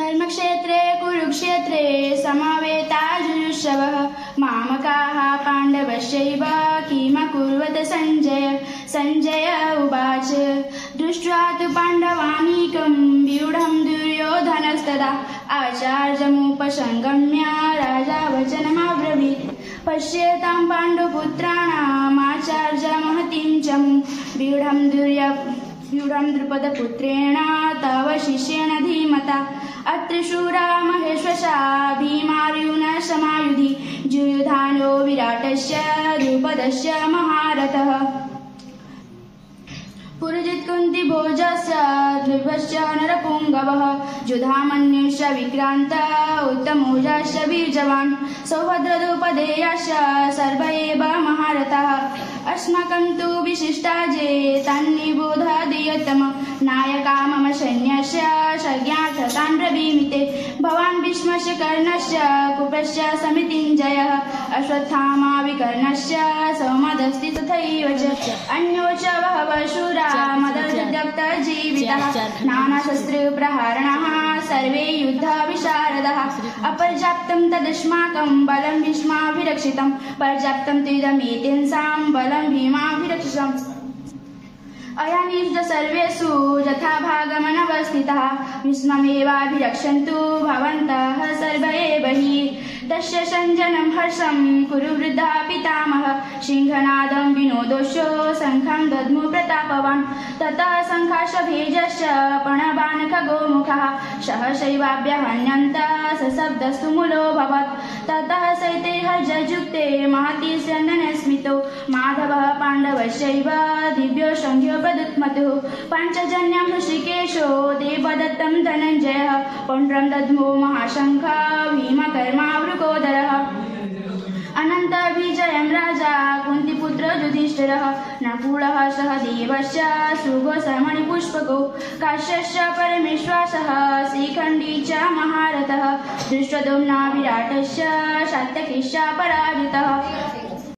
धर्मक्षेत्रे कुरुक्षेत्रे समवेताजुजुष्वः मामकाः पाण्डवश्चैव किमकुर्वत सञ्जय उवाच दृष्ट्वा तु पाण्डवानीकं व्यूढं दुर्योधनस्तदा आचार्यमुपसंगम्य राजा वचनमब्रवीत् पश्यतां पाण्डुपुत्राणामाचार्यमहतीं च व्यूढं द्रुपदपुत्रेण तव शिष्येण धीमता अत्र शूरा महेश्वशा भीमार्जुनः समायुधि युयुधानो विराटस्य द्रुपदस्य महारथः पुरजित् कुन्तिभोजस्य द्रुपदस्य नरपुङ्गवः युधामन्युश्च विक्रान्त उत्तमौजाश्च वीर्यवान् सौभद्रद्रुपदेयश्च सर्व एव महारथाः अस्माकं तु विशिष्टाजे तन्निबोधयतम नायका मम सैन्यस्य संज्ञार्थतान् ब्रवीमि ते भवान् भीष्मस्य कर्णस्य कुपस्य समितिञ्जयः अश्वत्थामा विकर्णस्य सौमदस्ति तथैव च अन्यो च बहवः शूरा मदर्थजीविताः नानाशस्त्रप्रहारिणः सर्वे युद्धविशारदाः अपर्याप्तं तदस्माकं बलं भीष्माभिरक्षितं पर्याप्तं त्विदमेतेषां बलं भीमाभिरक्षितम् अयानिष्ट सर्वेषु यथाभागमनवस्थिताः भीष्ममेवाभिरक्षन्तु भवन्तः सर्व एव हि तस्य सञ्जनं हर्षं कुरु वृद्धा पितामहः सिंहनादं विनोदोषो शङ्खं दद्मो प्रतापवान् ततः शङ्खाशभेजश्च पणबाणखगोमुखः सहसैवाभ्यहन्यन्तः सशब्दस्तु मूलोऽभवत् ततः सैतैर्हर्षयुक्ते महती स्यन्दनस्मितो माधवः पाण्डवश्चैव दिव्यो सङ्ख्यो प्रदुत्मतुः पाञ्चजन्यं हृषिकेशो देवदत्तं धनञ्जयः पौण्ड्रं दद्मो महाशङ्खः भीमकर्मावृकोदरः अनन्तविजयं राजा कुन्तीपुत्र युधिष्ठिरः नकुलः सह देवश्च सुघोषमणिपुष्पको काश्यश्च परमेश्वासः श्रीखण्डी च महारथः धृष्टद्युम्नः विराटश्च सात्यकीश्च पराजितः